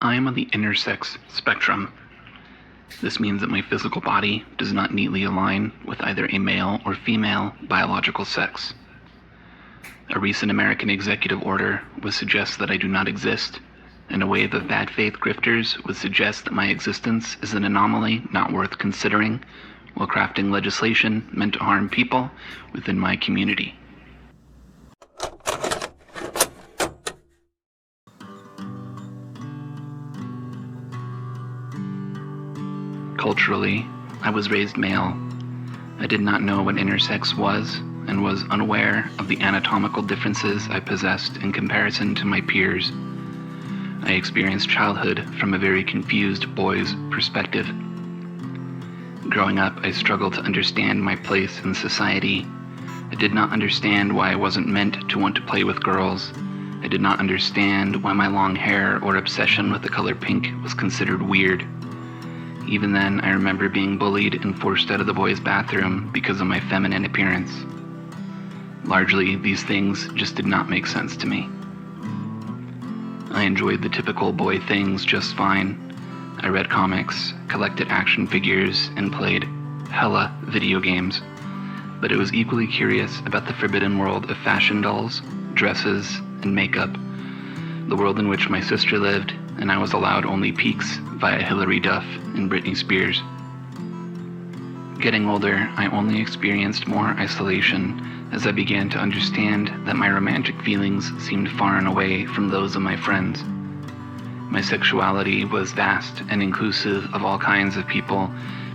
I am on the intersex spectrum. This means that my physical body does not neatly align with either a male or female biological sex. A recent American executive order would suggest that I do not exist, and a wave of bad faith grifters would suggest that my existence is an anomaly not worth considering while crafting legislation meant to harm people within my community. Culturally, I was raised male. I did not know what intersex was and was unaware of the anatomical differences I possessed in comparison to my peers. I experienced childhood from a very confused boy's perspective. Growing up, I struggled to understand my place in society. I did not understand why I wasn't meant to want to play with girls. I did not understand why my long hair or obsession with the color pink was considered weird. Even then, I remember being bullied and forced out of the boys' bathroom because of my feminine appearance. Largely, these things just did not make sense to me. I enjoyed the typical boy things just fine. I read comics, collected action figures, and played hella video games. But I was equally curious about the forbidden world of fashion dolls, dresses, and makeup. The world in which my sister lived, and I was allowed only peeks via Hilary Duff and Britney Spears. Getting older, I only experienced more isolation as I began to understand that my romantic feelings seemed far and away from those of my friends. My sexuality was vast and inclusive of all kinds of people,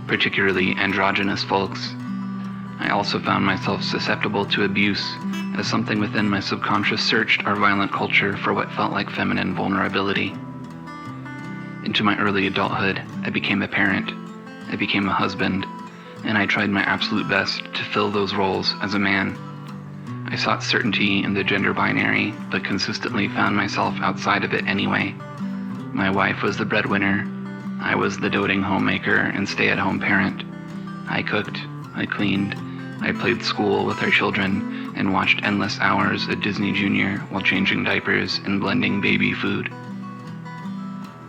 particularly androgynous folks. I also found myself susceptible to abuse, as something within my subconscious searched our violent culture for what felt like feminine vulnerability. Into my early adulthood, I became a parent, I became a husband, and I tried my absolute best to fill those roles as a man. I sought certainty in the gender binary, but consistently found myself outside of it anyway. My wife was the breadwinner, I was the doting homemaker and stay-at-home parent. I cooked, I cleaned, I played school with our children, and watched endless hours at Disney Junior while changing diapers and blending baby food.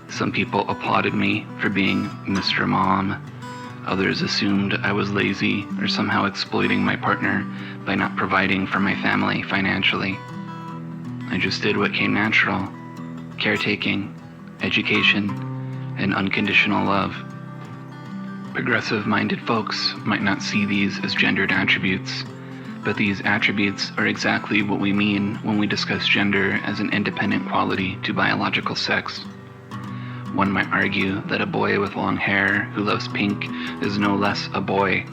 Some people applauded me for being Mr. Mom. Others assumed I was lazy or somehow exploiting my partner by not providing for my family financially. I just did what came natural: caretaking, education, and unconditional love. Progressive-minded folks might not see these as gendered attributes, but these attributes are exactly what we mean when we discuss gender as an independent quality to biological sex. One might argue that a boy with long hair who loves pink is no less a boy,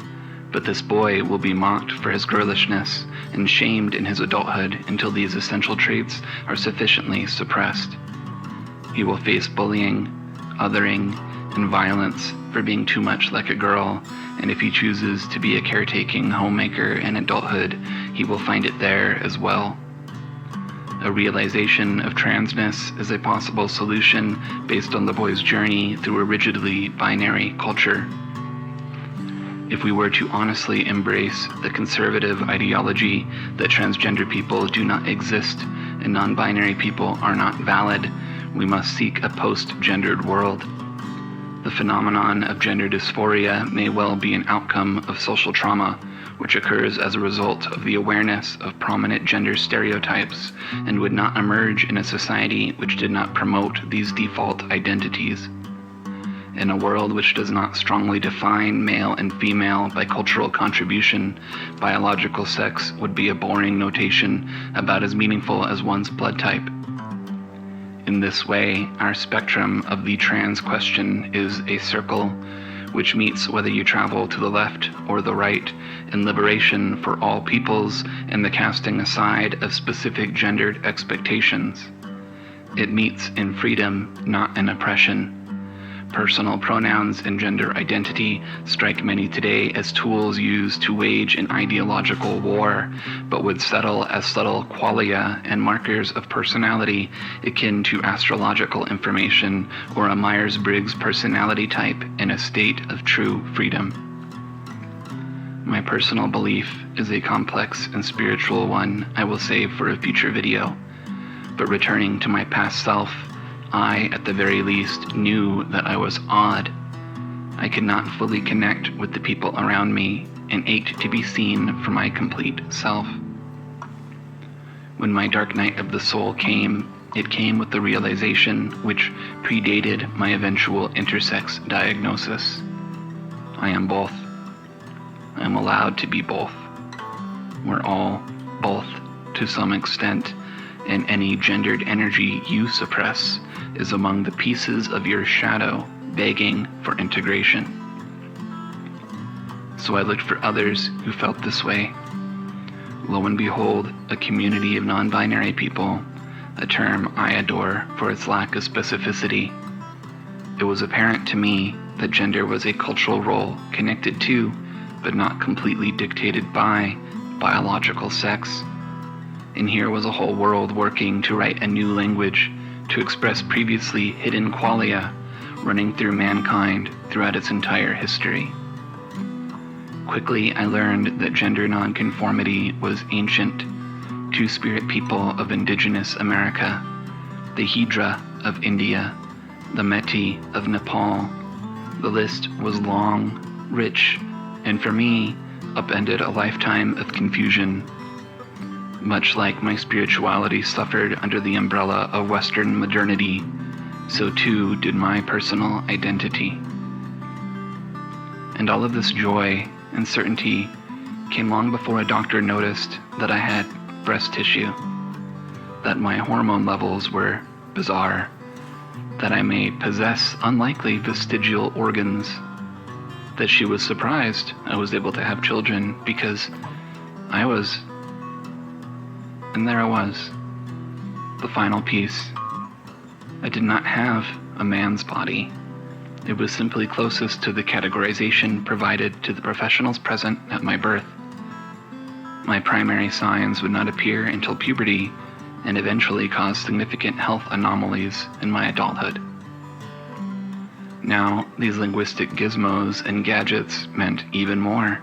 but this boy will be mocked for his girlishness and shamed in his adulthood until these essential traits are sufficiently suppressed. He will face bullying, othering, and violence for being too much like a girl, and if he chooses to be a caretaking homemaker in adulthood, he will find it there as well. A realization of transness is a possible solution based on the boy's journey through a rigidly binary culture. If we were to honestly embrace the conservative ideology that transgender people do not exist and non-binary people are not valid, we must seek a post-gendered world. The phenomenon of gender dysphoria may well be an outcome of social trauma, which occurs as a result of the awareness of prominent gender stereotypes and would not emerge in a society which did not promote these default identities. In a world which does not strongly define male and female by cultural contribution, biological sex would be a boring notation about as meaningful as one's blood type. In this way, our spectrum of the trans question is a circle, which meets whether you travel to the left or the right in liberation for all peoples and the casting aside of specific gendered expectations. It meets in freedom, not in oppression. Personal pronouns and gender identity strike many today as tools used to wage an ideological war, but would settle as subtle qualia and markers of personality akin to astrological information or a Myers-Briggs personality type in a state of true freedom. My personal belief is a complex and spiritual one I will save for a future video, but returning to my past self, I, at the very least, knew that I was odd. I could not fully connect with the people around me and ached to be seen for my complete self. When my dark night of the soul came, it came with the realization which predated my eventual intersex diagnosis. I am both. I am allowed to be both. We're all both to some extent, and any gendered energy you suppress is among the pieces of your shadow begging for integration. So I looked for others who felt this way. Lo and behold, a community of non-binary people, a term I adore for its lack of specificity. It was apparent to me that gender was a cultural role connected to, but not completely dictated by, biological sex. And here was a whole world working to write a new language to express previously hidden qualia running through mankind throughout its entire history. Quickly, I learned that gender nonconformity was ancient. Two-spirit people of indigenous America, the Hydra of India, the Metis of Nepal. The list was long, rich, and for me, upended a lifetime of confusion. Much like my spirituality suffered under the umbrella of Western modernity, so too did my personal identity. And all of this joy and certainty came long before a doctor noticed that I had breast tissue, that my hormone levels were bizarre, that I may possess unlikely vestigial organs, that she was surprised I was able to have children because I was. And there I was, the final piece. I did not have a man's body. It was simply closest to the categorization provided to the professionals present at my birth. My primary signs would not appear until puberty and eventually cause significant health anomalies in my adulthood. Now, these linguistic gizmos and gadgets meant even more.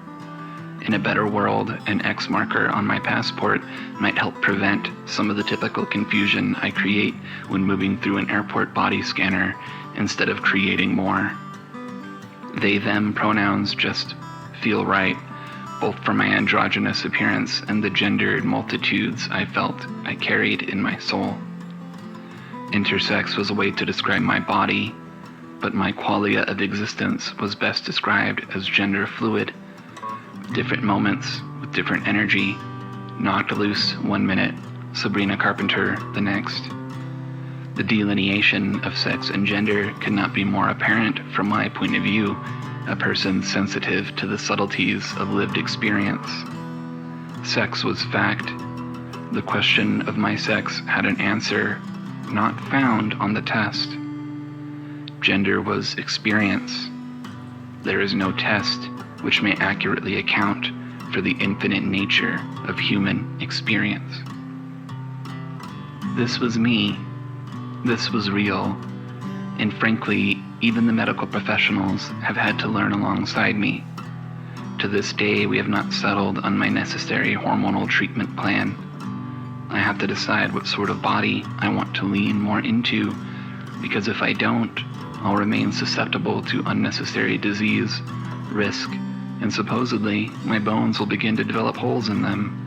In a better world, an X marker on my passport might help prevent some of the typical confusion I create when moving through an airport body scanner instead of creating more. They/them pronouns just feel right, both for my androgynous appearance and the gendered multitudes I felt I carried in my soul. Intersex was a way to describe my body, but my qualia of existence was best described as gender fluid. Different moments with different energy, knocked loose 1 minute, Sabrina Carpenter the next. The delineation of sex and gender could not be more apparent from my point of view, a person sensitive to the subtleties of lived experience. Sex was fact. The question of my sex had an answer not found on the test. Gender was experience. There is no test which may accurately account for the infinite nature of human experience. This was me. This was real. And frankly, even the medical professionals have had to learn alongside me. To this day, we have not settled on my necessary hormonal treatment plan. I have to decide what sort of body I want to lean more into, because if I don't, I'll remain susceptible to unnecessary disease, risk, and supposedly my bones will begin to develop holes in them.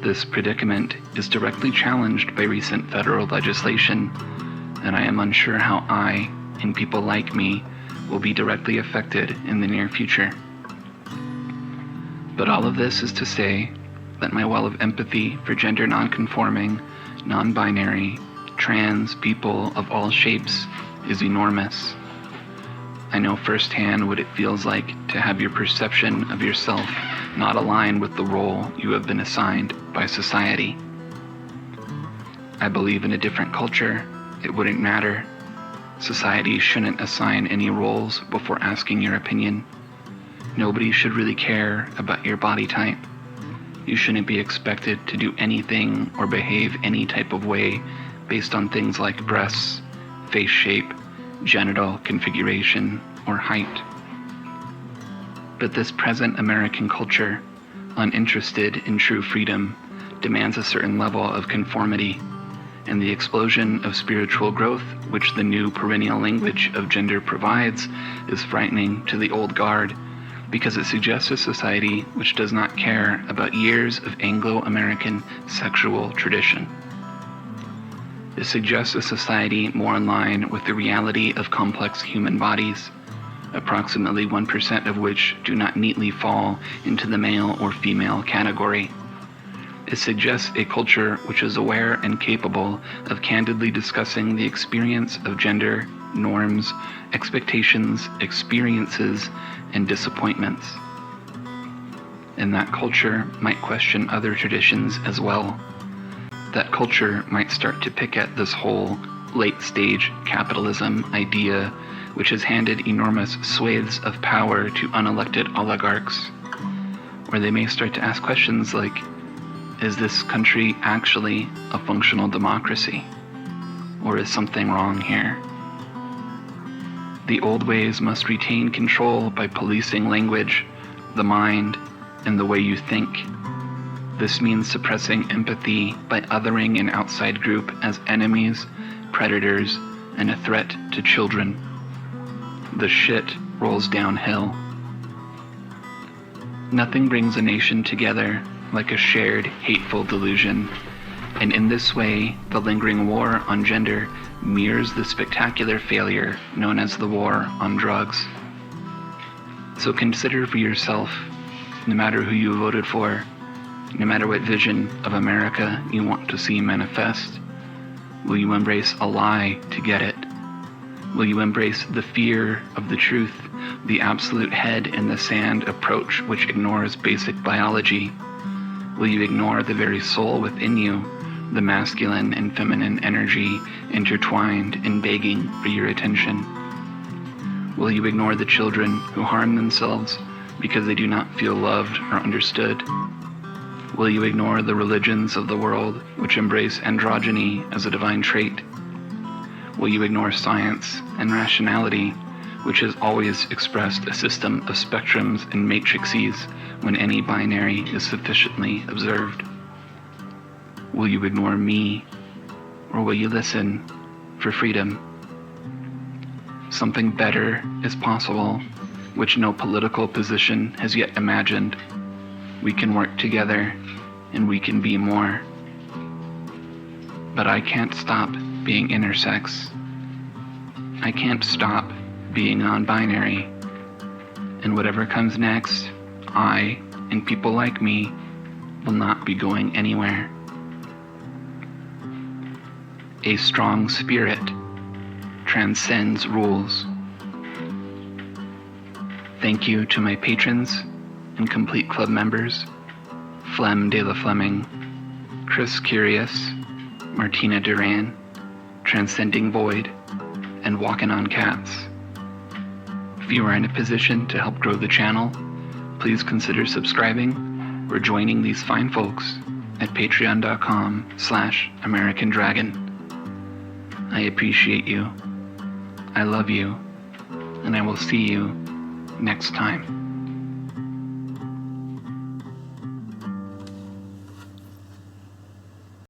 This predicament is directly challenged by recent federal legislation, and I am unsure how I, and people like me, will be directly affected in the near future. But all of this is to say that my well of empathy for gender nonconforming, non-binary, trans people of all shapes is enormous. I know firsthand what it feels like to have your perception of yourself not align with the role you have been assigned by society. I believe in a different culture, it wouldn't matter. Society shouldn't assign any roles before asking your opinion. Nobody should really care about your body type. You shouldn't be expected to do anything or behave any type of way based on things like breasts, face shape, genital configuration, or height. But this present American culture, uninterested in true freedom, demands a certain level of conformity. and the explosion of spiritual growth which the new perennial language of gender provides is frightening to the old guard, because it suggests a society which does not care about years of Anglo-American sexual tradition. It suggests a society more in line with the reality of complex human bodies, approximately 1% of which do not neatly fall into the male or female category. It suggests a culture which is aware and capable of candidly discussing the experience of gender, norms, expectations, experiences, and disappointments. And that culture might question other traditions as well. That culture might start to pick at this whole late-stage capitalism idea, which has handed enormous swathes of power to unelected oligarchs, where they may start to ask questions like, is this country actually a functional democracy? Or is something wrong here? The old ways must retain control by policing language, the mind, and the way you think. This means suppressing empathy by othering an outside group as enemies, predators, and a threat to children. The shit rolls downhill. Nothing brings a nation together like a shared hateful delusion, and in this way the lingering war on gender mirrors the spectacular failure known as the war on drugs. So consider for yourself, no matter who you voted for, no matter what vision of America you want to see manifest, will you embrace a lie to get it? Will you embrace the fear of the truth, the absolute head in the sand approach which ignores basic biology? Will you ignore the very soul within you, the masculine and feminine energy intertwined and begging for your attention? Will you ignore the children who harm themselves because they do not feel loved or understood? Will you ignore the religions of the world which embrace androgyny as a divine trait? Will you ignore science and rationality, which has always expressed a system of spectrums and matrices when any binary is sufficiently observed? Will you ignore me, or will you listen for freedom? Something better is possible, which no political position has yet imagined. We can work together, and we can be more. But I can't stop being intersex. I can't stop being non-binary. And whatever comes next, I and people like me will not be going anywhere. A strong spirit transcends rules. Thank you to my patrons and complete club members, Flem de la Fleming, Chris Curious, Martina Duran, Transcending Void, and Walking on Cats. If you are in a position to help grow the channel, please consider subscribing or joining these fine folks at patreon.com/American Dragon. I appreciate you. I love you, and I will see you next time.